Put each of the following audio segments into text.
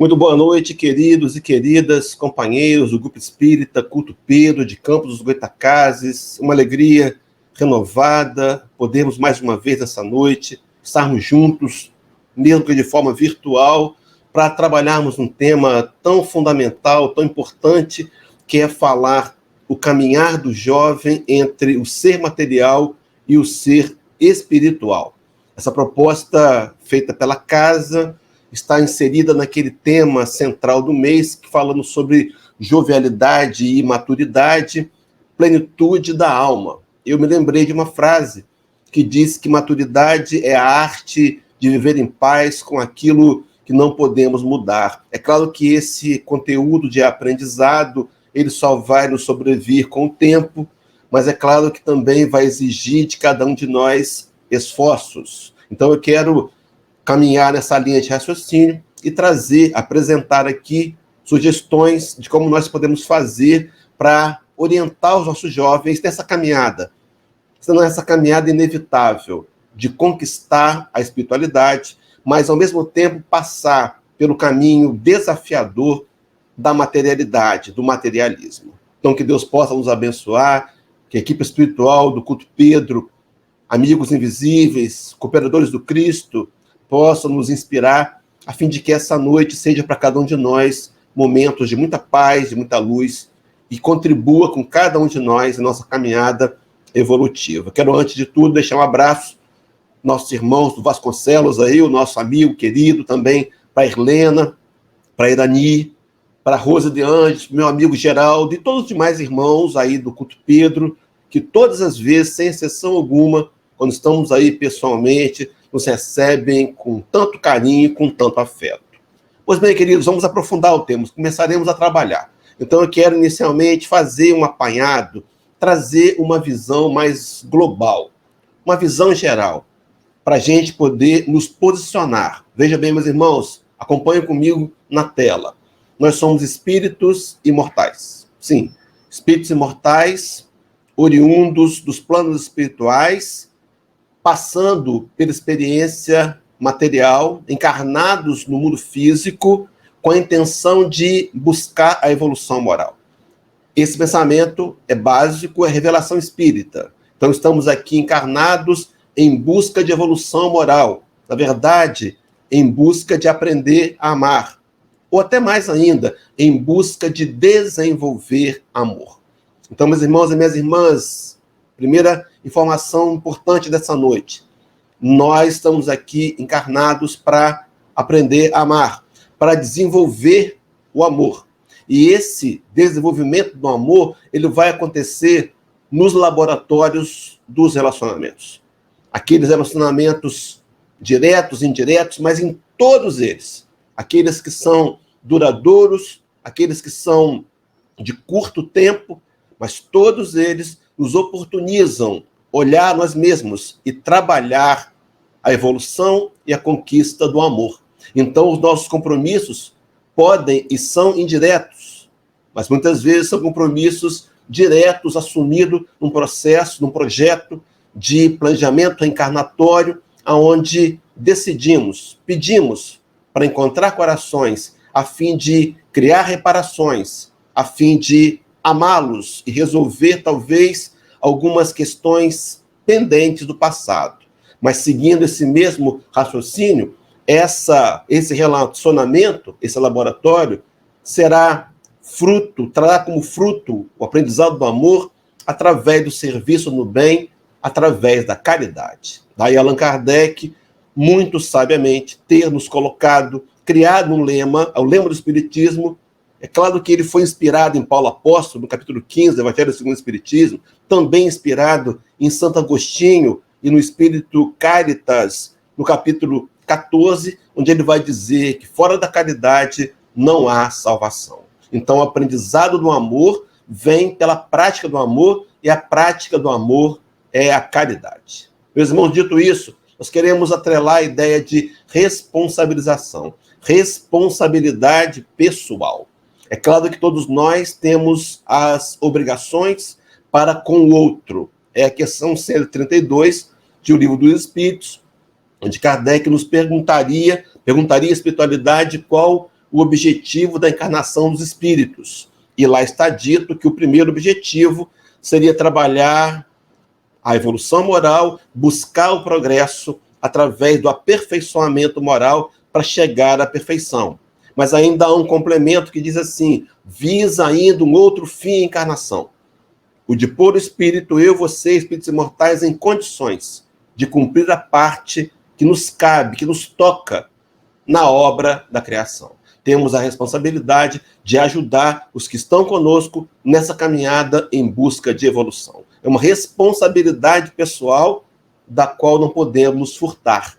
Muito boa noite, queridos e queridas, companheiros do Grupo Espírita Culto Pedro, de Campos dos Goytacazes. Uma alegria renovada, podermos mais uma vez essa noite estarmos juntos, mesmo que de forma virtual, para trabalharmos um tema tão fundamental, tão importante, que é falar o caminhar do jovem entre o ser material e o ser espiritual. Essa proposta feita pela Casa está inserida naquele tema central do mês, que falamos sobre jovialidade e maturidade, plenitude da alma. Eu me lembrei de uma frase que diz que maturidade é a arte de viver em paz com aquilo que não podemos mudar. É claro que esse conteúdo de aprendizado, ele só vai nos sobrevir com o tempo, mas é claro que também vai exigir de cada um de nós esforços. Então eu quero caminhar nessa linha de raciocínio e apresentar aqui sugestões de como nós podemos fazer para orientar os nossos jovens nessa caminhada. Senão essa caminhada inevitável de conquistar a espiritualidade, mas ao mesmo tempo passar pelo caminho desafiador da materialidade, do materialismo. Então que Deus possa nos abençoar, que a equipe espiritual do Culto Pedro, amigos invisíveis, cooperadores do Cristo, possam nos inspirar, a fim de que essa noite seja para cada um de nós momentos de muita paz, de muita luz, e contribua com cada um de nós em nossa caminhada evolutiva. Quero, antes de tudo, deixar um abraço nossos irmãos do Vasconcelos, aí, o nosso amigo querido também, para a Irlena, para a Irani, para a Rosa de Anjos, meu amigo Geraldo, e todos os demais irmãos aí do Culto Pedro, que todas as vezes, sem exceção alguma, quando estamos aí pessoalmente, nos recebem com tanto carinho, com tanto afeto. Pois bem, queridos, vamos aprofundar o tema, começaremos a trabalhar. Então eu quero inicialmente fazer um apanhado, trazer uma visão mais global, uma visão geral, para a gente poder nos posicionar. Veja bem, meus irmãos, acompanhem comigo na tela. Nós somos espíritos imortais. Sim, espíritos imortais, oriundos dos planos espirituais, passando pela experiência material, encarnados no mundo físico, com a intenção de buscar a evolução moral. Esse pensamento é básico, é revelação espírita. Então estamos aqui encarnados em busca de evolução moral. Na verdade, em busca de aprender a amar. Ou até mais ainda, em busca de desenvolver amor. Então, meus irmãos e minhas irmãs, primeira informação importante dessa noite. Nós estamos aqui encarnados para aprender a amar, para desenvolver o amor. E esse desenvolvimento do amor, ele vai acontecer nos laboratórios dos relacionamentos. Aqueles relacionamentos diretos, indiretos, mas em todos eles. Aqueles que são duradouros, aqueles que são de curto tempo, mas todos eles nos oportunizam olhar nós mesmos e trabalhar a evolução e a conquista do amor. Então, os nossos compromissos podem e são indiretos, mas muitas vezes são compromissos diretos, assumidos num processo, num projeto de planejamento reencarnatório, onde decidimos, pedimos para encontrar corações, a fim de criar reparações, a fim de amá-los e resolver, talvez, algumas questões pendentes do passado. Mas, seguindo esse mesmo raciocínio, esse relacionamento, esse laboratório, trará como fruto o aprendizado do amor através do serviço no bem, através da caridade. Daí Allan Kardec, muito sabiamente, ter nos criado um lema, o lema do Espiritismo. É claro que ele foi inspirado em Paulo Apóstolo, no capítulo 15 do Evangelho segundo o Espiritismo, também inspirado em Santo Agostinho e no Espírito Caritas, no capítulo 14, onde ele vai dizer que fora da caridade não há salvação. Então, o aprendizado do amor vem pela prática do amor, e a prática do amor é a caridade. Meus irmãos, dito isso, nós queremos atrelar a ideia de responsabilização, responsabilidade pessoal. É claro que todos nós temos as obrigações para com o outro. É a questão 132 de O Livro dos Espíritos, onde Kardec nos perguntaria à espiritualidade qual o objetivo da encarnação dos espíritos. E lá está dito que o primeiro objetivo seria trabalhar a evolução moral, buscar o progresso através do aperfeiçoamento moral para chegar à perfeição. Mas ainda há um complemento que diz assim: visa ainda um outro fim em encarnação, o de pôr o espírito, eu, você, espíritos imortais, em condições de cumprir a parte que nos cabe, que nos toca na obra da criação. Temos a responsabilidade de ajudar os que estão conosco nessa caminhada em busca de evolução. É uma responsabilidade pessoal da qual não podemos furtar.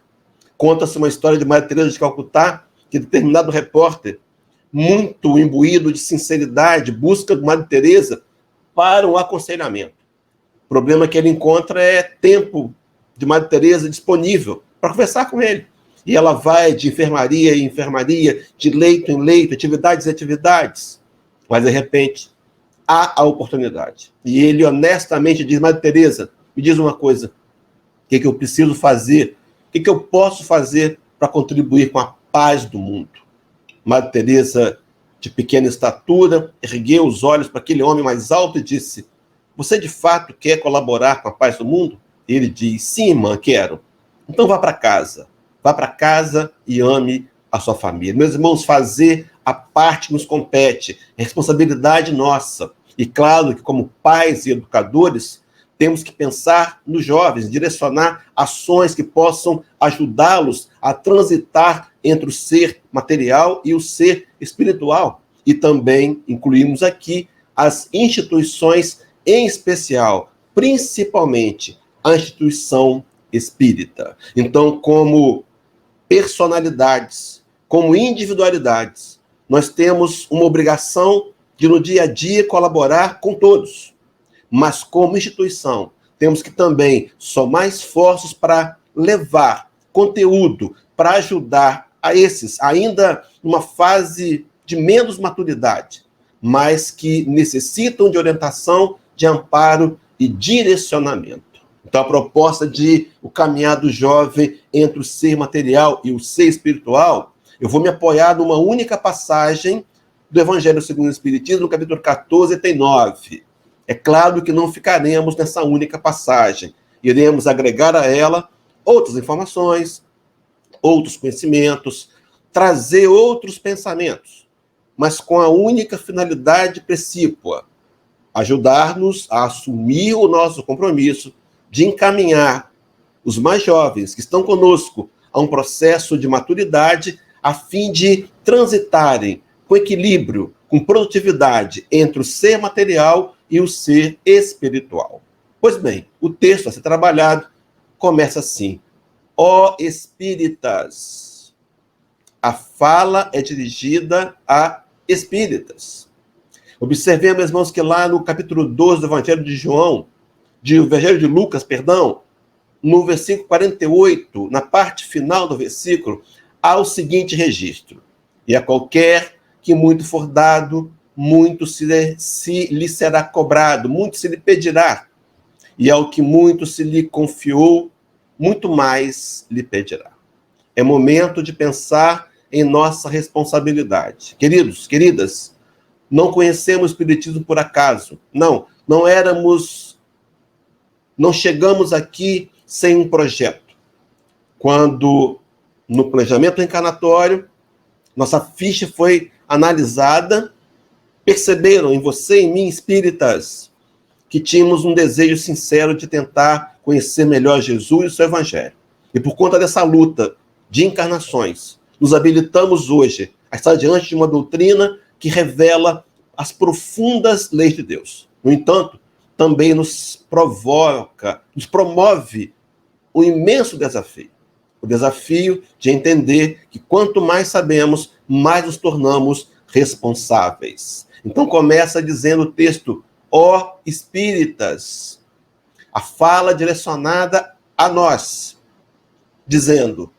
Conta-se uma história de Maria Teresa de Calcutá, que determinado repórter, muito imbuído de sinceridade, busca de Maria Teresa para um aconselhamento. O problema que ele encontra é tempo de Maria Teresa disponível para conversar com ele. E ela vai de enfermaria em enfermaria, de leito em leito, atividades em atividades. Mas, de repente, há a oportunidade. E ele honestamente diz: Maria Teresa, me diz uma coisa, o que eu preciso fazer? O que eu posso fazer para contribuir com a paz do mundo? Maria Teresa, de pequena estatura, ergueu os olhos para aquele homem mais alto e disse: você de fato quer colaborar com a paz do mundo? Ele diz: sim, irmã, quero. Então vá para casa. Vá para casa e ame a sua família. Meus irmãos, fazer a parte que nos compete é responsabilidade nossa. E claro que, como pais e educadores, temos que pensar nos jovens, direcionar ações que possam ajudá-los a transitar entre o ser material e o ser espiritual. E também incluímos aqui as instituições, em especial, principalmente a instituição espírita. Então, como personalidades, como individualidades, nós temos uma obrigação de, no dia a dia, colaborar com todos. Mas, como instituição, temos que também somar esforços para levar conteúdo, para ajudar a esses, ainda numa fase de menos maturidade, mas que necessitam de orientação, de amparo e direcionamento. Então, a proposta de o caminhar do jovem entre o ser material e o ser espiritual, eu vou me apoiar numa única passagem do Evangelho segundo o Espiritismo, no capítulo 14, item 9. É claro que não ficaremos nessa única passagem. Iremos agregar a ela outras informações, outros conhecimentos, trazer outros pensamentos, mas com a única finalidade precípua: ajudar-nos a assumir o nosso compromisso de encaminhar os mais jovens que estão conosco a um processo de maturidade, a fim de transitarem com equilíbrio, com produtividade entre o ser material e o ser espiritual. Pois bem, o texto a ser trabalhado começa assim: ó espíritas. A fala é dirigida a espíritas. Observemos, irmãos, que lá no capítulo 12 do Evangelho de Lucas, no versículo 48, na parte final do versículo, há o seguinte registro: e a qualquer que muito for dado, muito se lhe será cobrado, muito se lhe pedirá, e ao que muito se lhe confiou, muito mais lhe pedirá. É momento de pensar em nossa responsabilidade. Queridos, queridas, não conhecemos o Espiritismo por acaso. Não chegamos aqui sem um projeto. Quando, no planejamento encarnatório, nossa ficha foi analisada, perceberam em você e em mim, espíritas, que tínhamos um desejo sincero de tentar conhecer melhor Jesus e o seu Evangelho. E por conta dessa luta de encarnações, nos habilitamos hoje a estar diante de uma doutrina que revela as profundas leis de Deus. No entanto, também nos promove um imenso desafio. O desafio de entender que quanto mais sabemos, mais nos tornamos responsáveis. Então começa dizendo o texto: ó espíritas. A fala direcionada a nós, dizendo: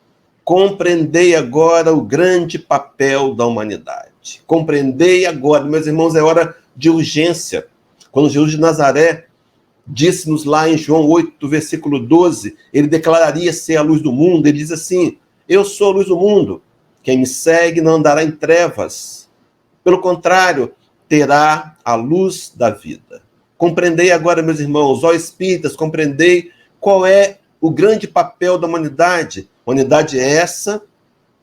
compreendei agora o grande papel da humanidade. Compreendei agora, meus irmãos, é hora de urgência. Quando Jesus de Nazaré disse-nos lá em João 8, versículo 12, ele declararia ser a luz do mundo. Ele diz assim: eu sou a luz do mundo. Quem me segue não andará em trevas. Pelo contrário, terá a luz da vida. Compreendei agora, meus irmãos, ó espíritas, compreendei qual é o grande papel da humanidade. Humanidade é essa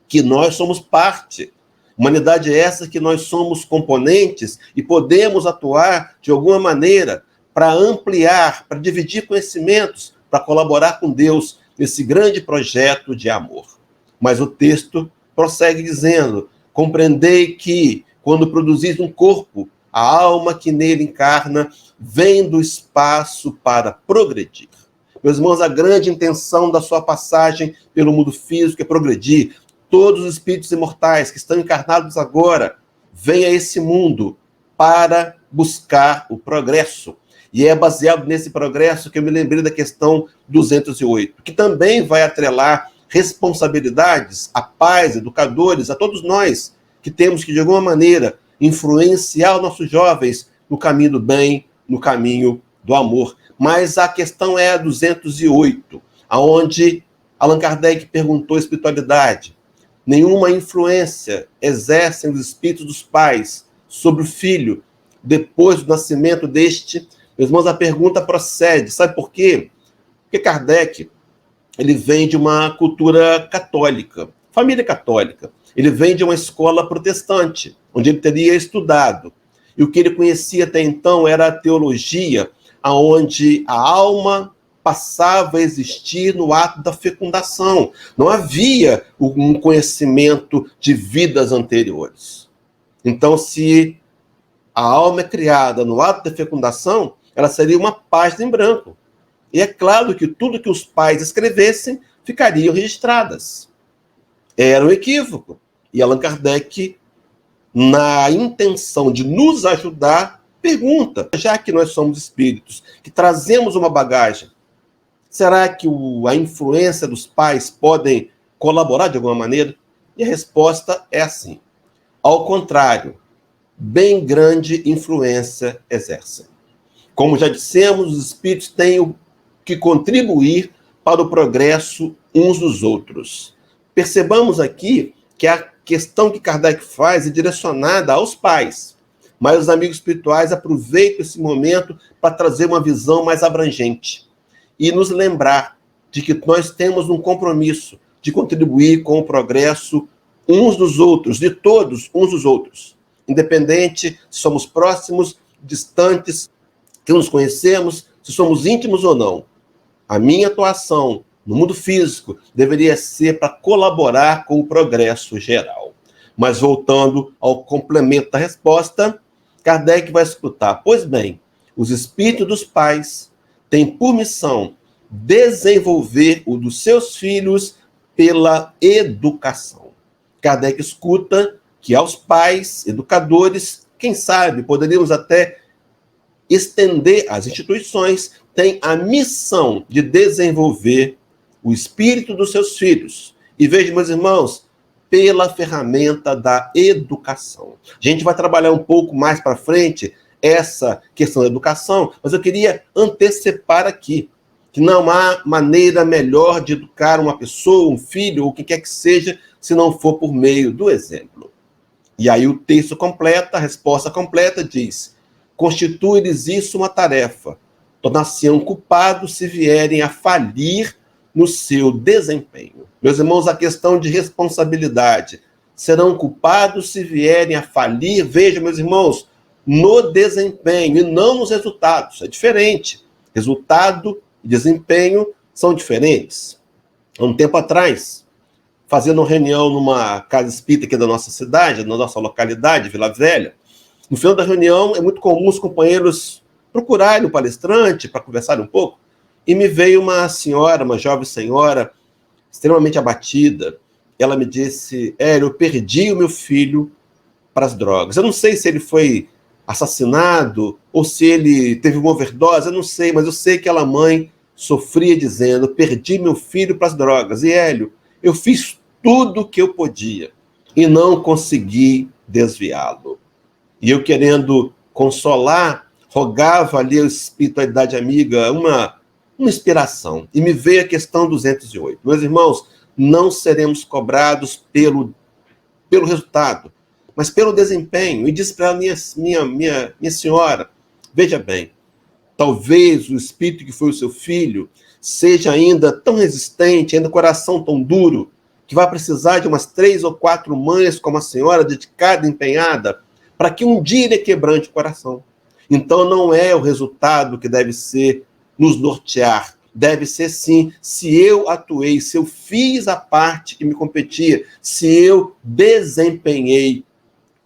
que nós somos parte. Humanidade é essa que nós somos componentes e podemos atuar de alguma maneira para ampliar, para dividir conhecimentos, para colaborar com Deus nesse grande projeto de amor. Mas o texto prossegue dizendo: compreendei que, quando produzis um corpo, a alma que nele encarna vem do espaço para progredir. Meus irmãos, a grande intenção da sua passagem pelo mundo físico é progredir. Todos os espíritos imortais que estão encarnados agora vêm a esse mundo para buscar o progresso. E é baseado nesse progresso que eu me lembrei da questão 208, que também vai atrelar responsabilidades a pais, educadores, a todos nós, que temos que, de alguma maneira, influenciar os nossos jovens no caminho do bem, no caminho do amor. Mas a questão é a 208, onde Allan Kardec perguntou à espiritualidade: nenhuma influência exercem os espíritos dos pais sobre o filho depois do nascimento deste? Meus irmãos, a pergunta procede. Sabe por quê? Porque Kardec, ele vem de uma cultura católica, família católica. Ele vem de uma escola protestante, onde ele teria estudado. E o que ele conhecia até então era a teologia, onde a alma passava a existir no ato da fecundação. Não havia um conhecimento de vidas anteriores. Então, se a alma é criada no ato da fecundação, ela seria uma página em branco. E é claro que tudo que os pais escrevessem ficariam registradas. Era um equívoco. E Allan Kardec, na intenção de nos ajudar, pergunta: já que nós somos espíritos, que trazemos uma bagagem, será que a influência dos pais podem colaborar de alguma maneira? E a resposta é assim: ao contrário, bem grande influência exercem. Como já dissemos, os espíritos têm que contribuir para o progresso uns dos outros. Percebamos aqui que a questão que Kardec faz é direcionada aos pais, mas os amigos espirituais aproveitam esse momento para trazer uma visão mais abrangente e nos lembrar de que nós temos um compromisso de contribuir com o progresso uns dos outros, de todos uns dos outros, independente se somos próximos, distantes, que nos conhecemos, se somos íntimos ou não. A minha atuação no mundo físico deveria ser para colaborar com o progresso geral. Mas voltando ao complemento da resposta, Kardec vai escutar: pois bem, os espíritos dos pais têm por missão desenvolver o dos seus filhos pela educação. Kardec escuta que aos pais, educadores, quem sabe, poderíamos até estender as instituições, têm a missão de desenvolver o espírito dos seus filhos. E veja, meus irmãos, pela ferramenta da educação. A gente vai trabalhar um pouco mais para frente essa questão da educação, mas eu queria antecipar aqui que não há maneira melhor de educar uma pessoa, um filho, ou o que quer que seja, se não for por meio do exemplo. E aí o texto completa, a resposta completa diz: constitui-lhes isso uma tarefa, tornar-se-ão culpados se vierem a falir no seu desempenho. Meus irmãos, a questão de responsabilidade: serão culpados se vierem a falir, vejam, meus irmãos, no desempenho e não nos resultados. É diferente. Resultado e desempenho são diferentes. Há um tempo atrás, fazendo uma reunião numa casa espírita aqui da nossa cidade, na nossa localidade, Vila Velha, no final da reunião é muito comum os companheiros procurarem o palestrante para conversar um pouco, e me veio uma senhora, uma jovem senhora, extremamente abatida. Ela me disse: Hélio, eu perdi o meu filho para as drogas. Eu não sei se ele foi assassinado ou se ele teve uma overdose, eu não sei, mas eu sei que aquela mãe sofria dizendo: perdi meu filho para as drogas. E Hélio, eu fiz tudo o que eu podia e não consegui desviá-lo. E eu, querendo consolar, rogava ali a espiritualidade amiga uma inspiração. E me veio a questão 208. Meus irmãos, não seremos cobrados pelo pelo resultado, mas pelo desempenho. E disse para ela, minha senhora, veja bem, talvez o espírito que foi o seu filho seja ainda tão resistente, ainda coração tão duro, que vai precisar de umas 3 ou 4 mães como a senhora, dedicada, empenhada, para que um dia ele quebrante o coração. Então não é o resultado que deve ser nos nortear. Deve ser sim, se eu atuei, se eu fiz a parte que me competia, se eu desempenhei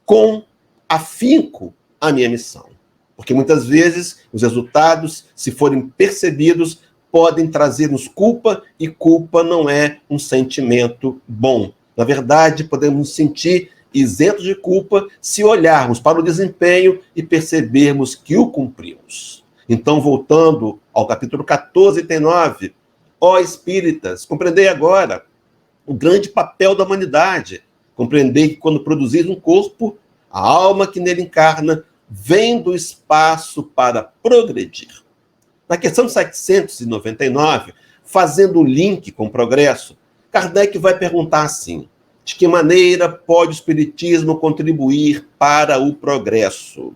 com afinco a minha missão. Porque muitas vezes os resultados, se forem percebidos, podem trazer-nos culpa, e culpa não é um sentimento bom. Na verdade, podemos nos sentir isentos de culpa se olharmos para o desempenho e percebermos que o cumprimos. Então, voltando ao capítulo 14, item 9, ó espíritas, compreendei agora o grande papel da humanidade. Compreendei que quando produzis um corpo, a alma que nele encarna vem do espaço para progredir. Na questão 799, fazendo o link com o progresso, Kardec vai perguntar assim: de que maneira pode o Espiritismo contribuir para o progresso?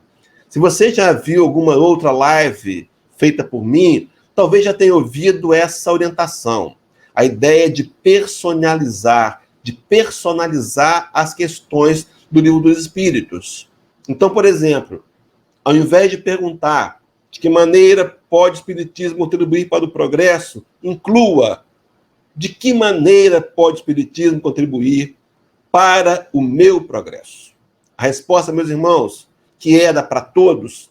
Se você já viu alguma outra live feita por mim, talvez já tenha ouvido essa orientação. A ideia de personalizar as questões do Livro dos Espíritos. Então, por exemplo, ao invés de perguntar de que maneira pode o Espiritismo contribuir para o progresso, inclua de que maneira pode o Espiritismo contribuir para o meu progresso. A resposta, meus irmãos, que era para todos,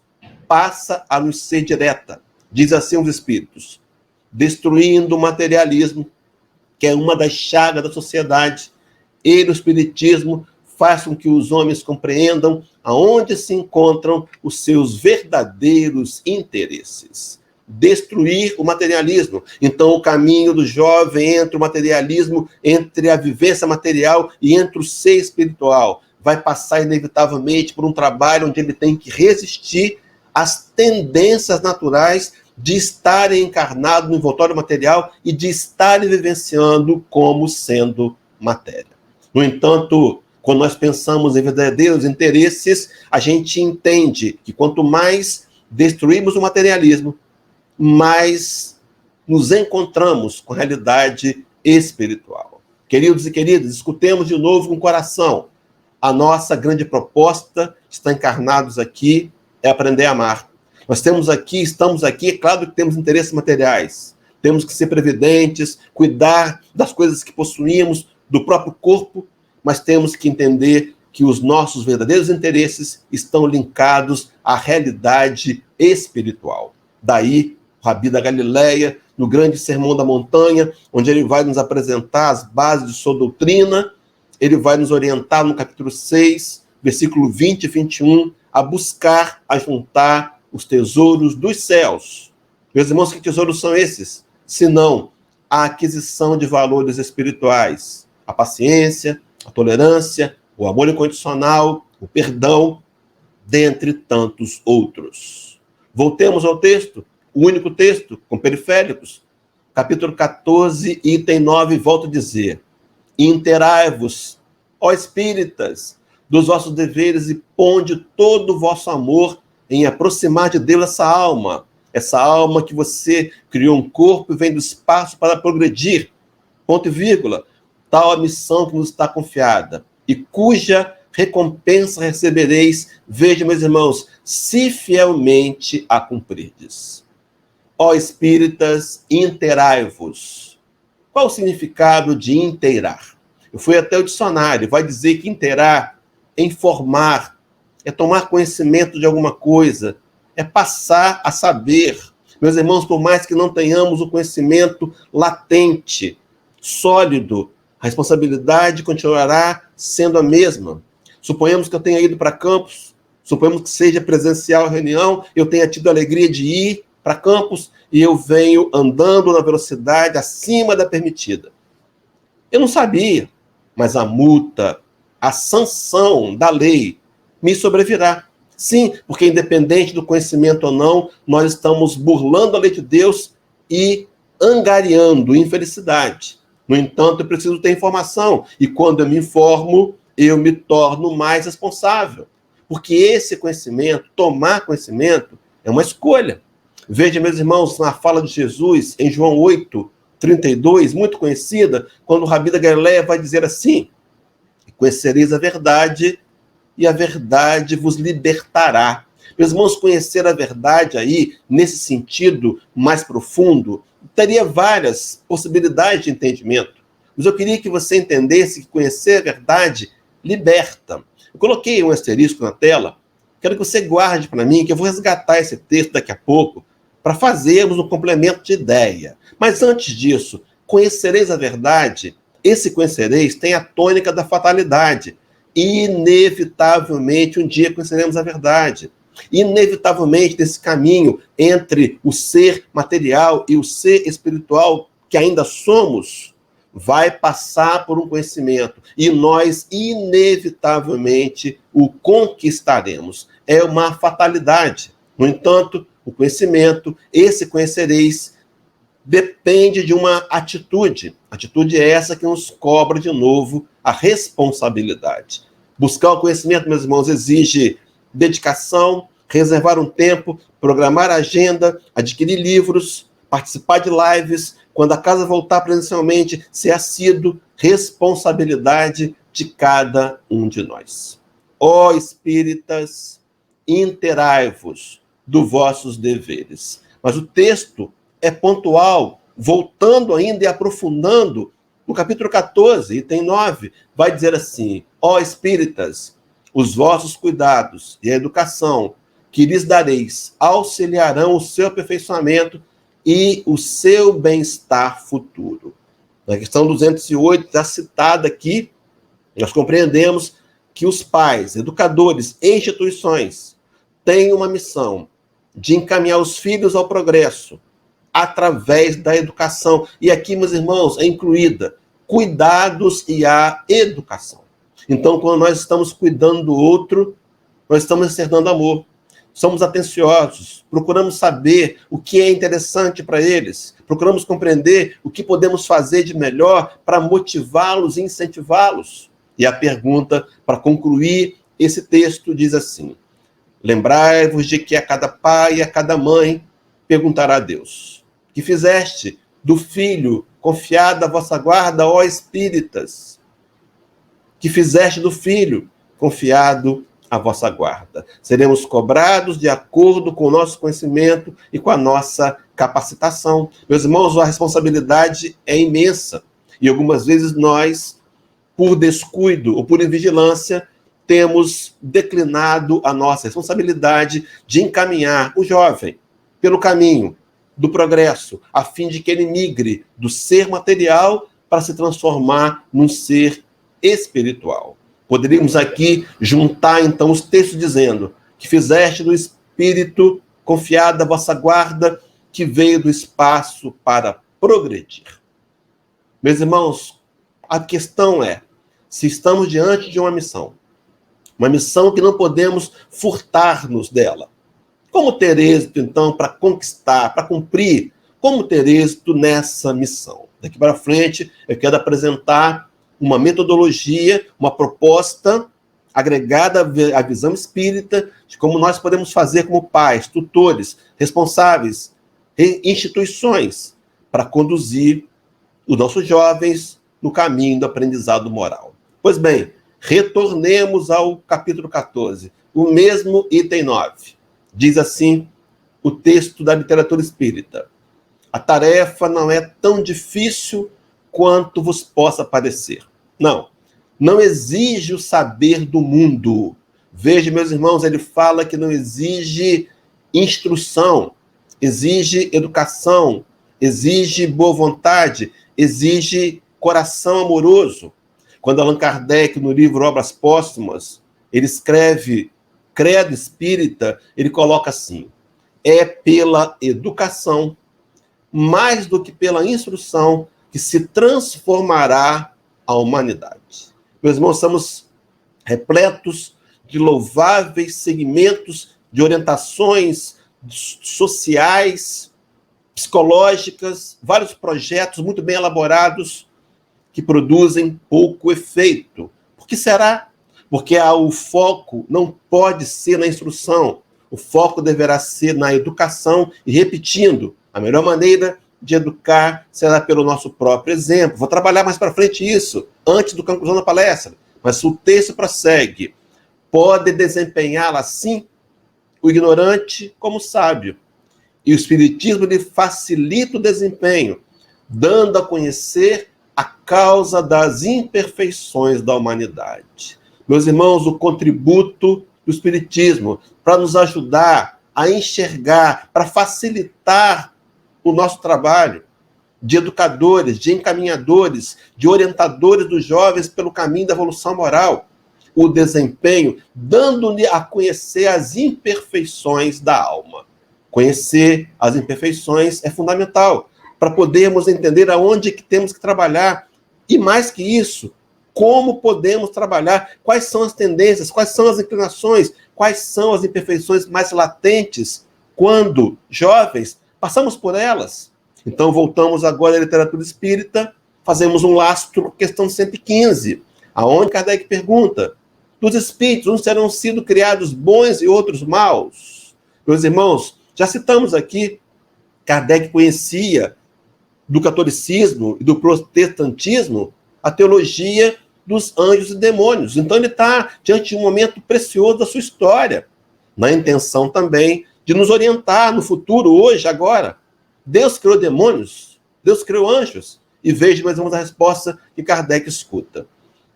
passa a nos ser direta. Diz assim os Espíritos: destruindo o materialismo, que é uma das chagas da sociedade, ele, o Espiritismo, faz com que os homens compreendam aonde se encontram os seus verdadeiros interesses. Destruir o materialismo. Então, o caminho do jovem entre o materialismo, entre a vivência material e entre o ser espiritual, vai passar inevitavelmente por um trabalho onde ele tem que resistir às tendências naturais de estarem encarnados no envoltório material e de estarem vivenciando como sendo matéria. No entanto, quando nós pensamos em verdadeiros interesses, a gente entende que quanto mais destruímos o materialismo, mais nos encontramos com a realidade espiritual. Queridos e queridas, escutemos de novo com o coração. A nossa grande proposta, está encarnados aqui, é aprender a amar. Nós estamos aqui, é claro que temos interesses materiais. Temos que ser previdentes, cuidar das coisas que possuímos, do próprio corpo, mas temos que entender que os nossos verdadeiros interesses estão linkados à realidade espiritual. Daí, o Rabi da Galileia, no grande Sermão da Montanha, onde ele vai nos apresentar as bases de sua doutrina, ele vai nos orientar no capítulo 6, versículo 20 e 21, a buscar, a juntar os tesouros dos céus. Meus irmãos, que tesouros são esses? Senão a aquisição de valores espirituais, a paciência, a tolerância, o amor incondicional, o perdão, dentre tantos outros. Voltemos ao texto, o único texto, com periféricos, capítulo 14, item 9, volto a dizer: interai-vos, ó espíritas, dos vossos deveres e ponde todo o vosso amor em aproximar de Deus essa alma que você criou um corpo e vem do espaço para progredir, ponto e vírgula, tal a missão que nos está confiada, e cuja recompensa recebereis, veja, meus irmãos, se fielmente a cumprirdes. Ó espíritas, interai-vos. Qual o significado de inteirar? Eu fui até o dicionário, vai dizer que inteirar é informar, é tomar conhecimento de alguma coisa, é passar a saber. Meus irmãos, por mais que não tenhamos o conhecimento latente, sólido, a responsabilidade continuará sendo a mesma. Suponhamos que eu tenha ido para campus, suponhamos que seja presencial a reunião, eu tenha tido a alegria de ir para campus e eu venho andando na velocidade acima da permitida. Eu não sabia, mas a multa, a sanção da lei me sobrevirá. Sim, porque independente do conhecimento ou não, nós estamos burlando a lei de Deus e angariando infelicidade. No entanto, eu preciso ter informação. E quando eu me informo, eu me torno mais responsável. Porque esse conhecimento, tomar conhecimento, é uma escolha. Veja, meus irmãos, na fala de Jesus, em João 8:32, muito conhecida, quando o Rabi da Galileia vai dizer assim: conhecereis a verdade, e a verdade vos libertará. Meus irmãos, conhecer a verdade aí, nesse sentido mais profundo, teria várias possibilidades de entendimento. Mas eu queria que você entendesse que conhecer a verdade liberta. Eu coloquei um asterisco na tela, quero que você guarde para mim, que eu vou resgatar esse texto daqui a pouco, para fazermos um complemento de ideia. Mas antes disso, conhecereis a verdade, esse conhecereis tem a tônica da fatalidade. Inevitavelmente, um dia conheceremos a verdade. Inevitavelmente, nesse caminho entre o ser material e o ser espiritual, que ainda somos, vai passar por um conhecimento. E nós, inevitavelmente, o conquistaremos. É uma fatalidade. No entanto, o conhecimento, esse conhecereis, depende de uma atitude. Atitude é essa que nos cobra de novo a responsabilidade. Buscar o conhecimento, meus irmãos, exige dedicação, reservar um tempo, programar a agenda, adquirir livros, participar de lives, quando a casa voltar presencialmente, ser assíduo, responsabilidade de cada um de nós. Ó espíritas, interai-vos dos vossos deveres. Mas o texto é pontual, voltando ainda e aprofundando, no capítulo 14, item 9, vai dizer assim: ó espíritas, os vossos cuidados e a educação que lhes dareis auxiliarão o seu aperfeiçoamento e o seu bem-estar futuro. Na questão 208, já citada aqui, nós compreendemos que os pais, educadores e instituições têm uma missão de encaminhar os filhos ao progresso através da educação. E aqui, meus irmãos, é incluída cuidados e a educação. Então, quando nós estamos cuidando do outro, nós estamos externando amor. Somos atenciosos, procuramos saber o que é interessante para eles, procuramos compreender o que podemos fazer de melhor para motivá-los e incentivá-los. E a pergunta, para concluir esse texto, diz assim: lembrai-vos de que a cada pai e a cada mãe perguntará a Deus: que fizeste do filho confiado à vossa guarda, ó espíritas? Que fizeste do filho confiado à vossa guarda? Seremos cobrados de acordo com o nosso conhecimento e com a nossa capacitação. Meus irmãos, a responsabilidade é imensa. E algumas vezes nós, por descuido ou por invigilância, temos declinado a nossa responsabilidade de encaminhar o jovem pelo caminho do progresso, a fim de que ele migre do ser material para se transformar num ser espiritual. Poderíamos aqui juntar, então, os textos dizendo que fizeste do Espírito confiado à vossa guarda, que veio do espaço para progredir. Meus irmãos, a questão é, se estamos diante de uma missão que não podemos furtar-nos dela, como ter êxito, então, para conquistar, para cumprir? Como ter êxito nessa missão? Daqui para frente, eu quero apresentar uma metodologia, uma proposta agregada à visão espírita de como nós podemos fazer como pais, tutores, responsáveis, instituições, para conduzir os nossos jovens no caminho do aprendizado moral. Pois bem, retornemos ao capítulo 14, o mesmo item 9. Diz assim o texto da literatura espírita: a tarefa não é tão difícil quanto vos possa parecer. Não exige o saber do mundo. Veja, meus irmãos, ele fala que não exige instrução, exige educação, exige boa vontade, exige coração amoroso. Quando Allan Kardec, no livro Obras Póstumas, ele escreve Credo Espírita, ele coloca assim: é pela educação, mais do que pela instrução, que se transformará a humanidade. Meus irmãos, estamos repletos de louváveis segmentos, de orientações sociais, psicológicas, vários projetos muito bem elaborados que produzem pouco efeito, que será? Porque o foco não pode ser na instrução, o foco deverá ser na educação e, repetindo, a melhor maneira de educar será pelo nosso próprio exemplo. Vou trabalhar mais para frente isso, antes do conclusão da palestra, mas o texto prossegue. Pode desempenhá-la assim o ignorante como o sábio. E o Espiritismo lhe facilita o desempenho, dando a conhecer a causa das imperfeições da humanidade. Meus irmãos, o contributo do Espiritismo para nos ajudar a enxergar, para facilitar o nosso trabalho de educadores, de encaminhadores, de orientadores dos jovens pelo caminho da evolução moral, o desempenho, dando-lhe a conhecer as imperfeições da alma. Conhecer as imperfeições é fundamental para podermos entender aonde que temos que trabalhar e, mais que isso, como podemos trabalhar, quais são as tendências, quais são as inclinações, quais são as imperfeições mais latentes quando jovens passamos por elas. Então, voltamos agora à literatura espírita, fazemos um lastro, questão 115, aonde Kardec pergunta: dos espíritos, uns terão sido criados bons e outros maus? Meus irmãos, já citamos aqui, Kardec conhecia do catolicismo e do protestantismo a teologia dos anjos e demônios. Então ele está diante de um momento precioso da sua história, na intenção também de nos orientar no futuro, hoje, agora. Deus criou demônios, Deus criou anjos. E veja mais ou menos a resposta que Kardec escuta.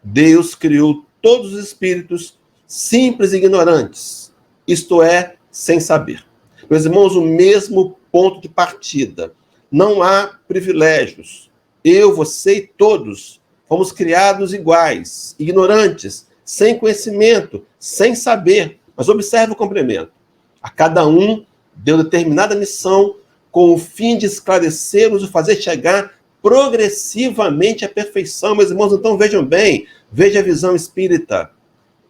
Deus criou todos os espíritos simples e ignorantes, isto é, sem saber. Meus irmãos, o mesmo ponto de partida. Não há privilégios. Eu, você e todos fomos criados iguais, ignorantes, sem conhecimento, sem saber. Mas observe o complemento. A cada um deu determinada missão com o fim de esclarecer-os e fazer chegar progressivamente à perfeição. Meus irmãos, então vejam bem, veja a visão espírita.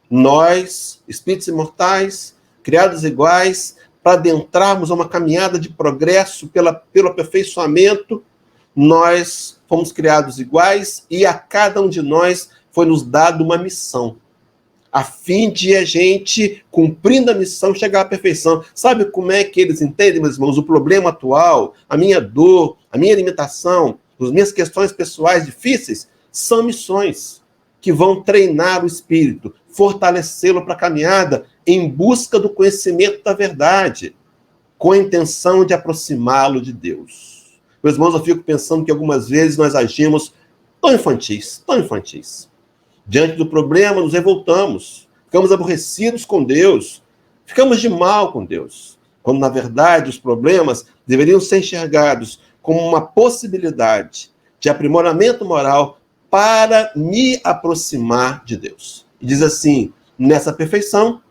Nós, espíritos imortais, criados iguais, para adentrarmos a uma caminhada de progresso pelo aperfeiçoamento, nós fomos criados iguais e a cada um de nós foi nos dado uma missão, a fim de a gente, cumprindo a missão, chegar à perfeição. Sabe como é que eles entendem, meus irmãos, o problema atual, a minha dor, a minha limitação, as minhas questões pessoais difíceis? São missões que vão treinar o espírito, fortalecê-lo para a caminhada em busca do conhecimento da verdade, com a intenção de aproximá-lo de Deus. Meus irmãos, eu fico pensando que algumas vezes nós agimos tão infantis. Diante do problema, nos revoltamos, ficamos aborrecidos com Deus, ficamos de mal com Deus, quando, na verdade, os problemas deveriam ser enxergados como uma possibilidade de aprimoramento moral para me aproximar de Deus. E diz assim, nessa perfeição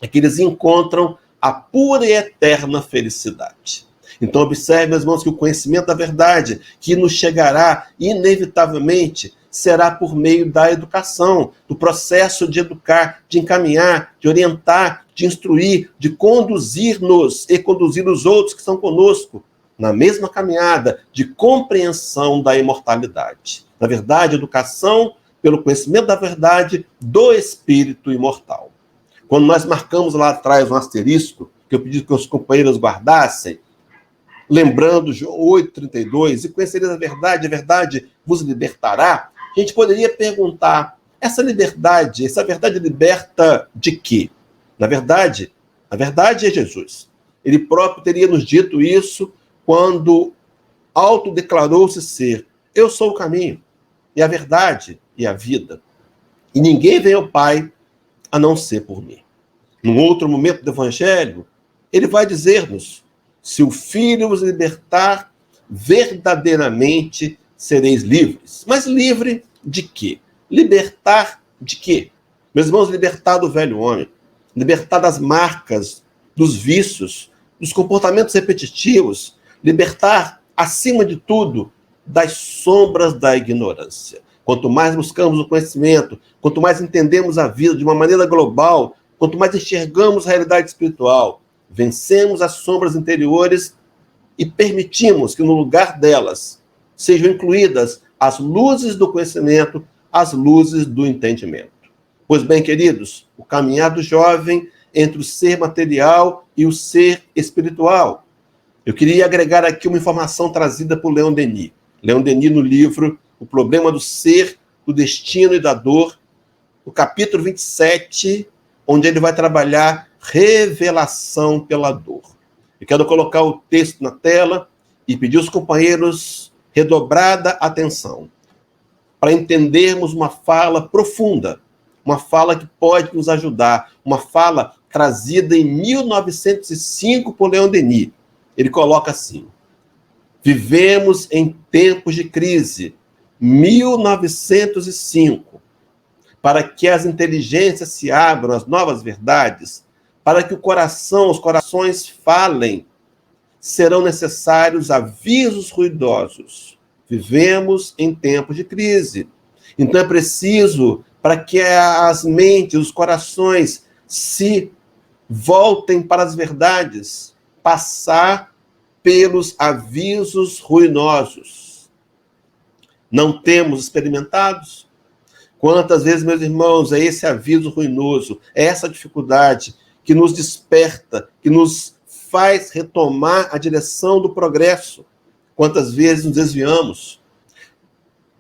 é que eles encontram a pura e eterna felicidade. Então, observe, meus irmãos, que o conhecimento da verdade, que nos chegará inevitavelmente, será por meio da educação, do processo de educar, de encaminhar, de orientar, de instruir, de conduzir-nos e conduzir os outros que estão conosco na mesma caminhada de compreensão da imortalidade. Na verdade, educação pelo conhecimento da verdade do espírito imortal. Quando nós marcamos lá atrás um asterisco, que eu pedi que os companheiros guardassem, lembrando João 8,32, e conhecereis a verdade vos libertará, a gente poderia perguntar, essa verdade liberta de quê? Na verdade, a verdade é Jesus. Ele próprio teria nos dito isso quando autodeclarou-se ser: eu sou o caminho, e a verdade, e a vida. E ninguém vem ao Pai a não ser por mim. Num outro momento do Evangelho, ele vai dizer-nos: se o Filho vos libertar, verdadeiramente sereis livres. Mas livre de quê? Libertar de quê? Meus irmãos, libertar do velho homem, libertar das marcas, dos vícios, dos comportamentos repetitivos, libertar, acima de tudo, das sombras da ignorância. Quanto mais buscamos o conhecimento, quanto mais entendemos a vida de uma maneira global, quanto mais enxergamos a realidade espiritual, vencemos as sombras interiores e permitimos que no lugar delas sejam incluídas as luzes do conhecimento, as luzes do entendimento. Pois bem, queridos, o caminhar do jovem entre o ser material e o ser espiritual. Eu queria agregar aqui uma informação trazida por Leon Denis. Leon Denis, no livro O Problema do Ser, do Destino e da Dor, no capítulo 27, onde ele vai trabalhar revelação pela dor. Eu quero colocar o texto na tela e pedir aos companheiros redobrada atenção para entendermos uma fala profunda, uma fala que pode nos ajudar, uma fala trazida em 1905 por Leon Denis. Ele coloca assim: vivemos em tempos de crise, 1905, para que as inteligências se abram às novas verdades, para que os corações falem, serão necessários avisos ruidosos. Vivemos em tempos de crise. Então é preciso, para que as mentes, os corações se voltem para as verdades, passar pelos avisos ruinosos. Não temos experimentados? Quantas vezes, meus irmãos, é esse aviso ruinoso, é essa dificuldade que nos desperta, que nos faz retomar a direção do progresso? Quantas vezes nos desviamos?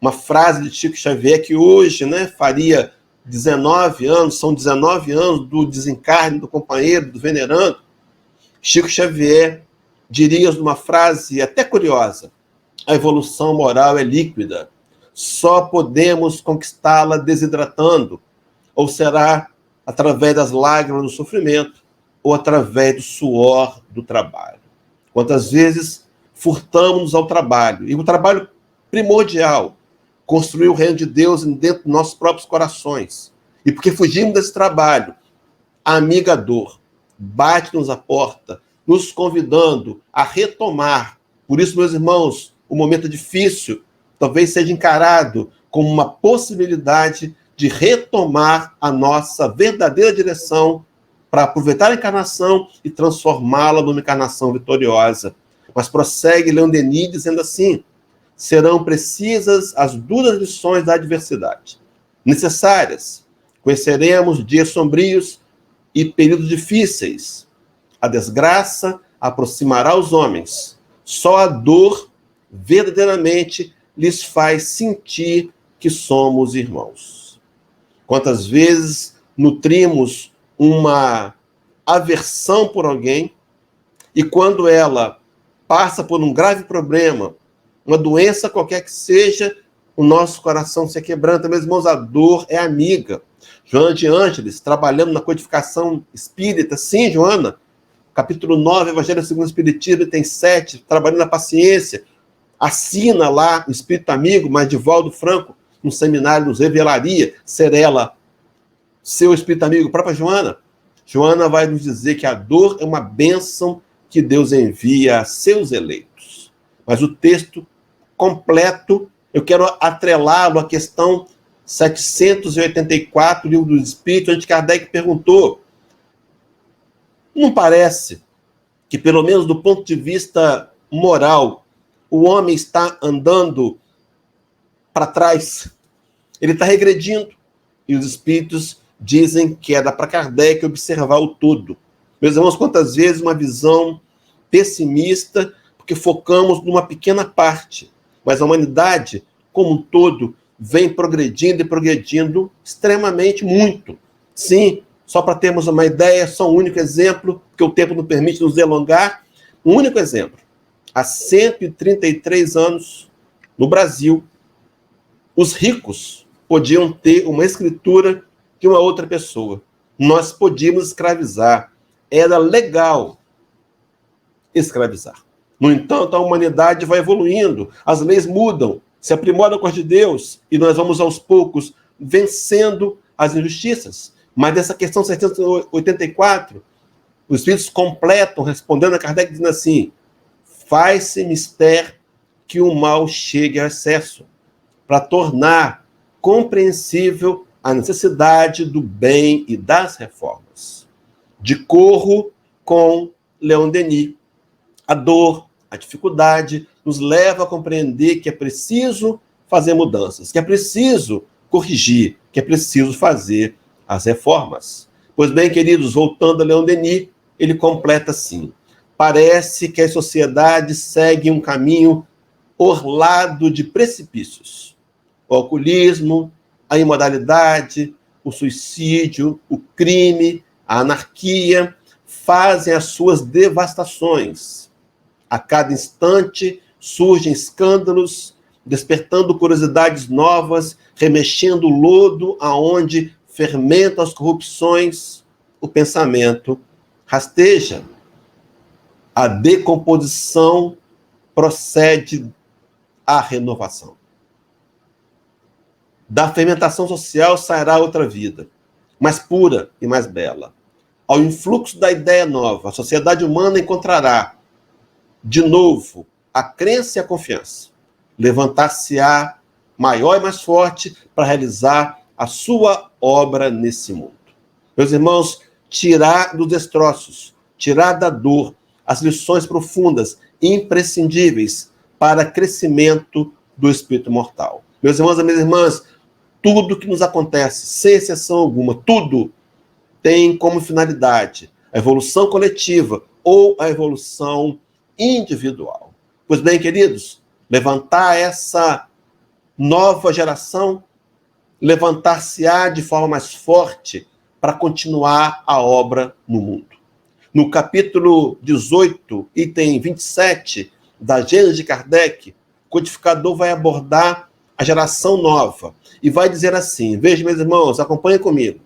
Uma frase de Chico Xavier que hoje, faria 19 anos, são 19 anos do desencarne do companheiro, do venerando. Chico Xavier diria numa frase até curiosa: a evolução moral é líquida, só podemos conquistá-la desidratando, ou será através das lágrimas do sofrimento, ou através do suor do trabalho. Quantas vezes furtamos ao trabalho, e o trabalho primordial, construir o reino de Deus dentro dos nossos próprios corações. E porque fugimos desse trabalho, a amiga dor bate-nos a porta, nos convidando a retomar. Por isso, meus irmãos, o momento difícil talvez seja encarado como uma possibilidade de retomar a nossa verdadeira direção para aproveitar a encarnação e transformá-la numa encarnação vitoriosa. Mas prossegue Leon Denis dizendo assim: serão precisas as duras lições da adversidade, necessárias. Conheceremos dias sombrios e períodos difíceis. A desgraça aproximará os homens. Só a dor verdadeiramente lhes faz sentir que somos irmãos. Quantas vezes nutrimos uma aversão por alguém e quando ela passa por um grave problema, uma doença qualquer que seja, o nosso coração se quebranta. Meus irmãos, a dor é amiga. Joana de Ângeles, trabalhando na codificação espírita. Sim, Joana, capítulo 9, Evangelho segundo o Espiritismo, tem 7, trabalhando na paciência. Assina lá o Espírito Amigo, mas Divaldo Franco, no seminário, nos revelaria ser ela seu Espírito Amigo. A própria Joana. Joana vai nos dizer que a dor é uma bênção que Deus envia a seus eleitos. Mas o texto completo, eu quero atrelá-lo à questão 784, Livro do Espírito, onde Kardec perguntou: não parece que, pelo menos do ponto de vista moral, o homem está andando para trás? Ele está regredindo. E os espíritos dizem que era para Kardec observar o todo. Meus irmãos, quantas vezes uma visão pessimista, porque focamos numa pequena parte, mas a humanidade, como um todo, vem progredindo e progredindo extremamente muito. Sim, só para termos uma ideia, só um único exemplo, porque o tempo não permite nos delongar, um único exemplo. Há 133 anos, no Brasil, os ricos podiam ter uma escritura de uma outra pessoa. Nós podíamos escravizar. Era legal escravizar. No entanto, a humanidade vai evoluindo, as leis mudam, se aprimora a cor de Deus, e nós vamos aos poucos vencendo as injustiças. Mas dessa questão 784, os espíritos completam, respondendo a Kardec, dizendo assim: faz-se mister que o mal chegue ao excesso, para tornar compreensível a necessidade do bem e das reformas. Decorro com Leon Denis. A dor, a dificuldade, nos leva a compreender que é preciso fazer mudanças, que é preciso corrigir, que é preciso fazer as reformas. Pois bem, queridos, voltando a Leon Denis, ele completa assim: parece que as sociedades seguem um caminho orlado de precipícios. O alcoolismo, a imoralidade, o suicídio, o crime, a anarquia fazem as suas devastações. A cada instante surgem escândalos, despertando curiosidades novas, remexendo o lodo aonde fermentam as corrupções. O pensamento rasteja. A decomposição procede à renovação. Da fermentação social sairá outra vida, mais pura e mais bela. Ao influxo da ideia nova, a sociedade humana encontrará, de novo, a crença e a confiança. Levantar-se-á maior e mais forte para realizar a sua obra nesse mundo. Meus irmãos, tirar dos destroços, tirar da dor as lições profundas, imprescindíveis para crescimento do espírito mortal. Meus irmãos e minhas irmãs, tudo que nos acontece, sem exceção alguma, tudo tem como finalidade a evolução coletiva ou a evolução individual. Pois bem, queridos, levantar essa nova geração, levantar-se-á de forma mais forte para continuar a obra no mundo. No capítulo 18, item 27 da Gênesis de Kardec, o codificador vai abordar a geração nova e vai dizer assim: veja, meus irmãos, acompanhem comigo.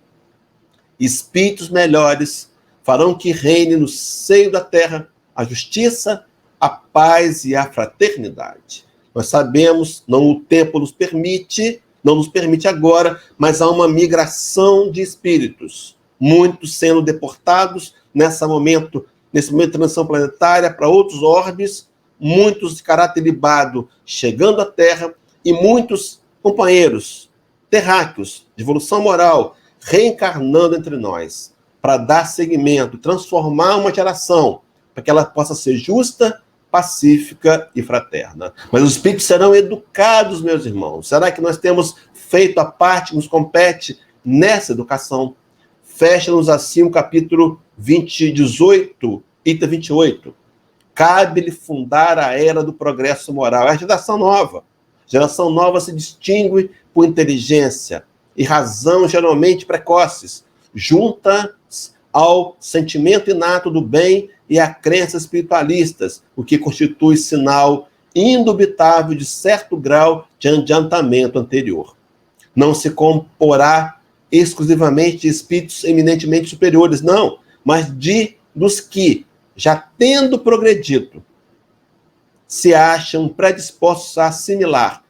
Espíritos melhores farão que reine no seio da terra a justiça, a paz e a fraternidade. Nós sabemos, não o tempo nos permite, não nos permite agora, mas há uma migração de espíritos, muitos sendo deportados nesse momento de transição planetária para outros orbes, muitos de caráter libado chegando à Terra e muitos companheiros terráqueos de evolução moral reencarnando entre nós para dar seguimento, transformar uma geração para que ela possa ser justa, pacífica e fraterna. Mas os espíritos serão educados, meus irmãos. Será que nós temos feito a parte que nos compete nessa educação? Fecha-nos assim o capítulo 18, item 28. Cabe-lhe fundar a era do progresso moral. É a geração nova. A geração nova se distingue por inteligência e razão geralmente precoces, juntas ao sentimento inato do bem e a crenças espiritualistas, o que constitui sinal indubitável de certo grau de adiantamento anterior. Não se comporá exclusivamente de espíritos eminentemente superiores, não, mas dos que, já tendo progredido, se acham predispostos a assimilar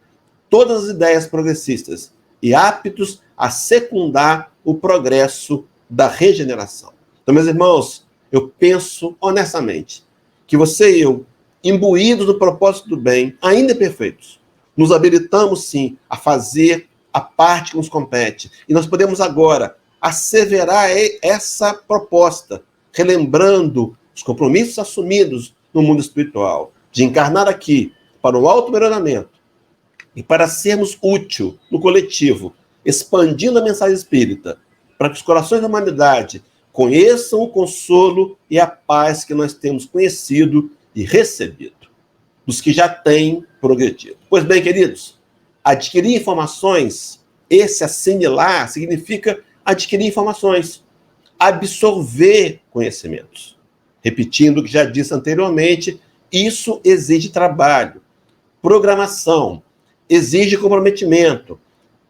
todas as ideias progressistas e aptos a secundar o progresso da regeneração. Então, meus irmãos, eu penso honestamente que você e eu, imbuídos do propósito do bem, ainda perfeitos, nos habilitamos sim a fazer a parte que nos compete. E nós podemos agora asseverar essa proposta, relembrando os compromissos assumidos no mundo espiritual, de encarnar aqui para o auto-melhoramento e para sermos útil no coletivo, expandindo a mensagem espírita, para que os corações da humanidade conheçam o consolo e a paz que nós temos conhecido e recebido, dos que já têm progredido. Pois bem, queridos, adquirir informações, esse assimilar, significa adquirir informações, absorver conhecimentos. Repetindo o que já disse anteriormente, isso exige trabalho, programação, exige comprometimento,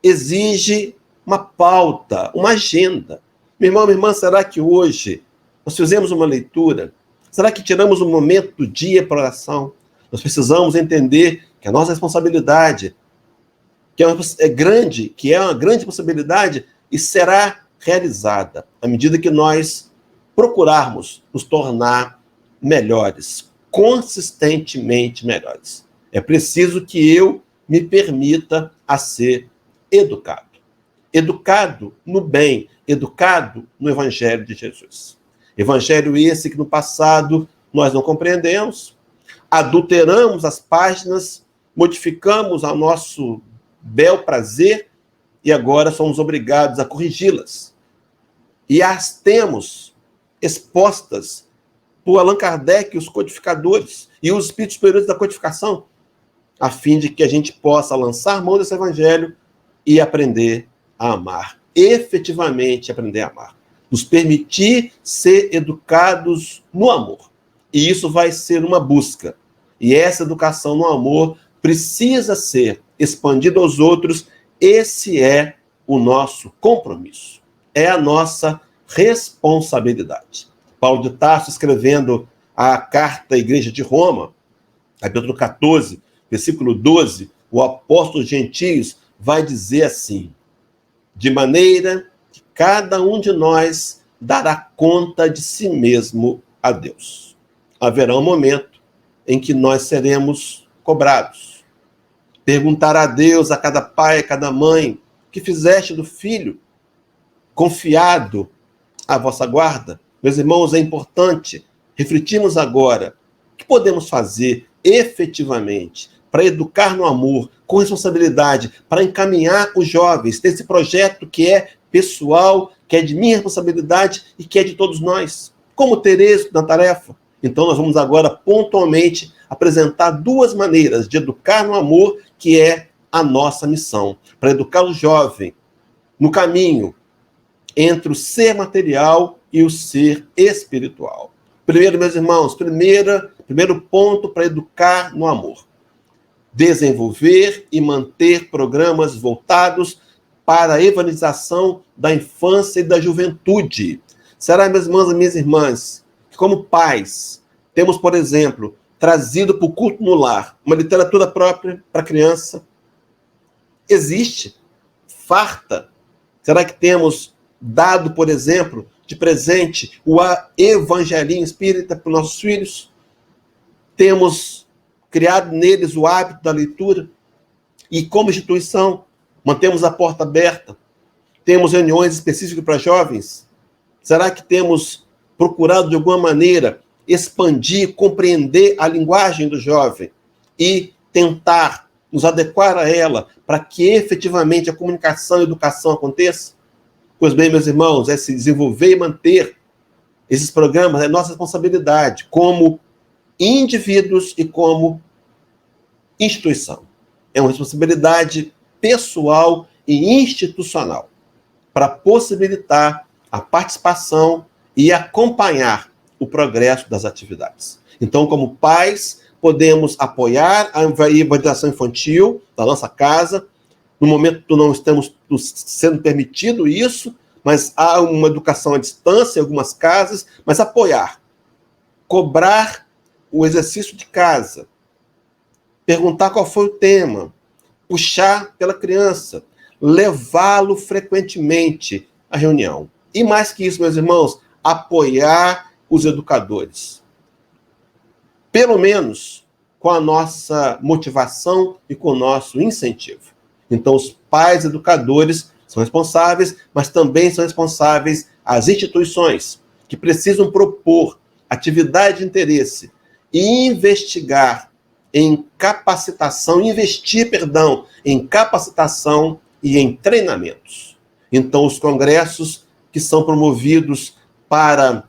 exige uma pauta, uma agenda. Meu irmão, minha irmã, será que hoje nós fizemos uma leitura? Será que tiramos um momento do dia para oração? Nós precisamos entender que a nossa responsabilidade, que é grande, que é uma grande possibilidade e será realizada à medida que nós procurarmos nos tornar melhores, consistentemente melhores. É preciso que eu me permita a ser educado. Educado no bem, educado no Evangelho de Jesus. Evangelho esse que no passado nós não compreendemos, adulteramos as páginas, modificamos ao nosso bel prazer e agora somos obrigados a corrigi-las, E as temos expostas por Allan Kardec, os codificadores e os espíritos superiores da codificação, a fim de que a gente possa lançar mão desse evangelho e aprender a amar. Efetivamente aprender a amar. Nos permitir ser educados no amor. E isso vai ser uma busca. E essa educação no amor precisa ser expandida aos outros. Esse é o nosso compromisso. É a nossa responsabilidade. Paulo de Tarso, escrevendo a carta à Igreja de Roma, capítulo 14, versículo 12, o apóstolo Gentios vai dizer assim: de maneira que cada um de nós dará conta de si mesmo a Deus. Haverá um momento em que nós seremos cobrados. Perguntará a Deus, a cada pai, a cada mãe, que fizeste do filho confiado à vossa guarda? Meus irmãos, é importante refletirmos agora o que podemos fazer efetivamente para educar no amor, com responsabilidade, para encaminhar os jovens nesse projeto que é pessoal, que é de minha responsabilidade e que é de todos nós. Como ter êxito na tarefa? Então nós vamos agora pontualmente apresentar duas maneiras de educar no amor, que é a nossa missão, para educar o jovem no caminho entre o ser material e o ser espiritual. Primeiro, meus irmãos, primeiro ponto para educar no amor: desenvolver e manter programas voltados para a evangelização da infância e da juventude. Será, meus irmãos e minhas irmãs, que como pais temos, por exemplo, trazido para o culto no lar uma literatura própria para a criança? Existe, farta. Será que temos dado, por exemplo, de presente o evangelinho espírita para os nossos filhos? Temos criado neles o hábito da leitura? E como instituição, mantemos a porta aberta? Temos reuniões específicas para jovens? Será que temos procurado, de alguma maneira, expandir, compreender a linguagem do jovem e tentar nos adequar a ela para que efetivamente a comunicação e a educação aconteça? Pois bem, meus irmãos, é se desenvolver e manter esses programas, é nossa responsabilidade como indivíduos e como instituição. É uma responsabilidade pessoal e institucional para possibilitar a participação e acompanhar o progresso das atividades. Então, como pais, podemos apoiar a evangelização infantil da nossa casa. No momento não estamos sendo permitido isso, mas há uma educação à distância em algumas casas, mas apoiar, cobrar o exercício de casa, perguntar qual foi o tema, puxar pela criança, levá-lo frequentemente à reunião. E mais que isso, meus irmãos, apoiar os educadores. Pelo menos com a nossa motivação e com o nosso incentivo. Então, os pais educadores são responsáveis, mas também são responsáveis as instituições, que precisam propor atividade de interesse e investigar em capacitação, em capacitação e em treinamentos. Então, os congressos que são promovidos para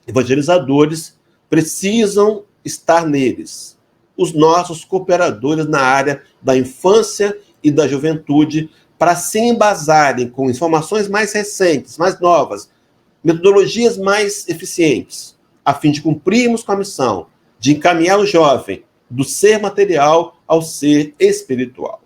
evangelizadores precisam estar neles. Os nossos cooperadores na área da infância e da juventude, para se embasarem com informações mais recentes, mais novas, metodologias mais eficientes, a fim de cumprirmos com a missão de encaminhar o jovem do ser material ao ser espiritual.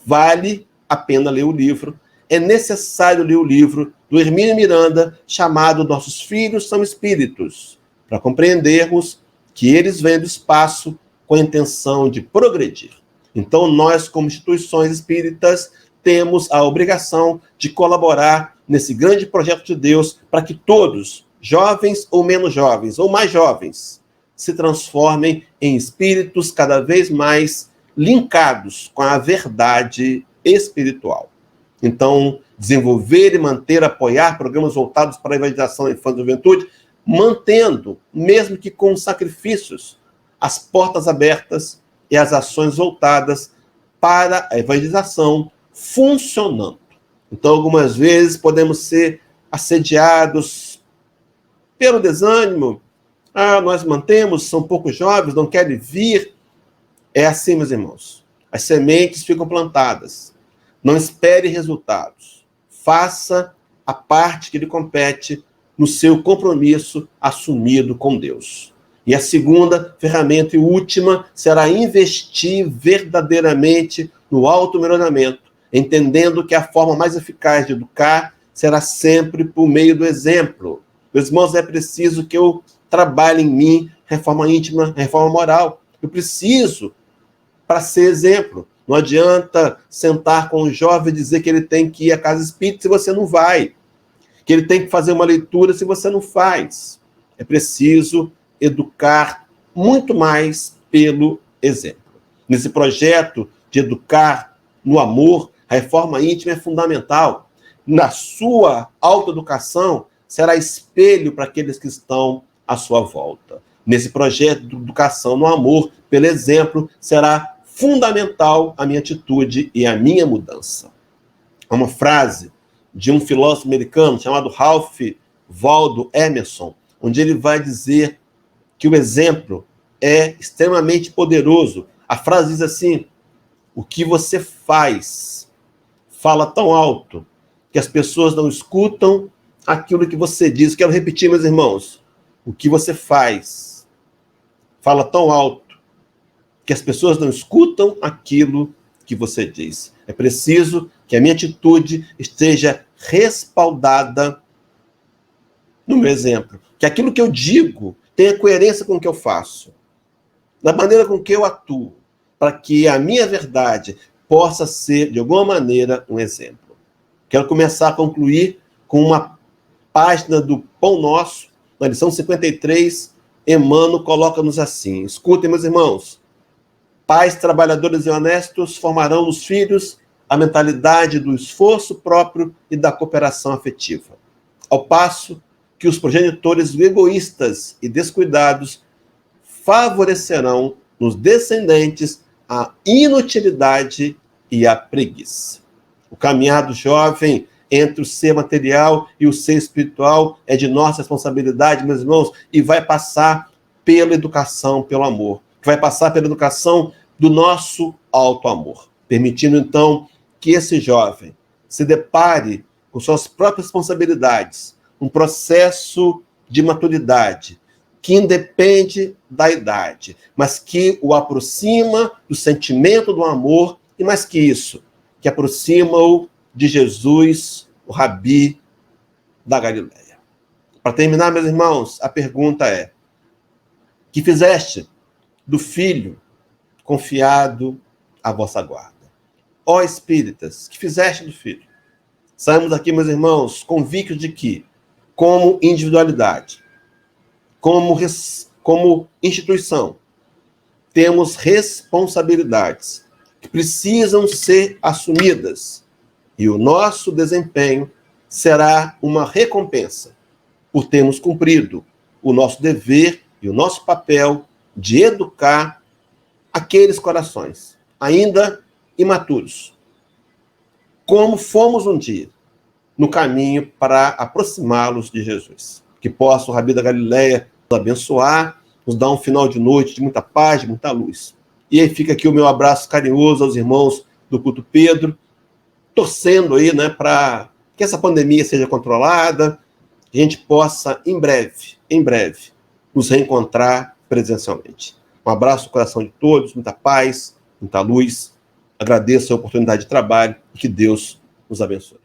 Vale a pena ler o livro, é necessário ler o livro do Hermínio Miranda, chamado Nossos Filhos São Espíritos, para compreendermos que eles vêm do espaço com a intenção de progredir. Então, nós, como instituições espíritas, temos a obrigação de colaborar nesse grande projeto de Deus para que todos, jovens ou menos jovens, ou mais jovens, se transformem em espíritos cada vez mais linkados com a verdade espiritual. Então, desenvolver e manter, apoiar programas voltados para a evangelização da infância e juventude, mantendo, mesmo que com sacrifícios, as portas abertas e as ações voltadas para a evangelização funcionando. Então, algumas vezes podemos ser assediados pelo desânimo. Nós mantemos, são poucos jovens, não querem vir. É assim, meus irmãos. As sementes ficam plantadas. Não espere resultados. Faça a parte que lhe compete no seu compromisso assumido com Deus. E a segunda ferramenta e última será investir verdadeiramente no auto-melhoramento, entendendo que a forma mais eficaz de educar será sempre por meio do exemplo. Meus irmãos, é preciso que eu trabalhe em mim reforma íntima, reforma moral. Eu preciso para ser exemplo. Não adianta sentar com um jovem e dizer que ele tem que ir à casa espírita se você não vai. Que ele tem que fazer uma leitura se você não faz. É preciso educar muito mais pelo exemplo. Nesse projeto de educar no amor, a reforma íntima é fundamental. Na sua autoeducação, será espelho para aqueles que estão à sua volta. Nesse projeto de educação no amor, pelo exemplo, será fundamental a minha atitude e a minha mudança. Há uma frase de um filósofo americano chamado Ralph Waldo Emerson, onde ele vai dizer que o exemplo é extremamente poderoso. A frase diz assim: o que você faz fala tão alto que as pessoas não escutam aquilo que você diz. Quero repetir, meus irmãos. O que você faz fala tão alto que as pessoas não escutam aquilo que você diz. É preciso que a minha atitude esteja respaldada no meu exemplo. Que aquilo que eu digo tenha coerência com o que eu faço, da maneira com que eu atuo, para que a minha verdade possa ser, de alguma maneira, um exemplo. Quero começar a concluir com uma página do Pão Nosso, na lição 53, Emmanuel coloca-nos assim: escutem, meus irmãos, pais trabalhadores e honestos formarão nos filhos a mentalidade do esforço próprio e da cooperação afetiva, ao passo que os progenitores egoístas e descuidados favorecerão nos descendentes a inutilidade e a preguiça. O caminhar do jovem entre o ser material e o ser espiritual é de nossa responsabilidade, meus irmãos, e vai passar pela educação, pelo amor. Vai passar pela educação do nosso alto amor, permitindo, então, que esse jovem se depare com suas próprias responsabilidades, um processo de maturidade que independe da idade, mas que o aproxima do sentimento do amor e, mais que isso, que aproxima-o de Jesus, o Rabi da Galileia. Para terminar, meus irmãos, a pergunta é: que fizeste do filho confiado à vossa guarda? Ó espíritas, que fizeste do filho? Saímos daqui, meus irmãos, convictos de que, como individualidade, como instituição, temos responsabilidades que precisam ser assumidas, e o nosso desempenho será uma recompensa por termos cumprido o nosso dever e o nosso papel de educar aqueles corações ainda imaturos, como fomos um dia, no caminho para aproximá-los de Jesus. Que possa o Rabi da Galileia nos abençoar, nos dar um final de noite de muita paz, de muita luz. E aí fica aqui o meu abraço carinhoso aos irmãos do Culto Pedro, torcendo aí, né, para que essa pandemia seja controlada, a gente possa, em breve, nos reencontrar presencialmente. Um abraço no coração de todos, muita paz, muita luz. Agradeço a oportunidade de trabalho e que Deus nos abençoe.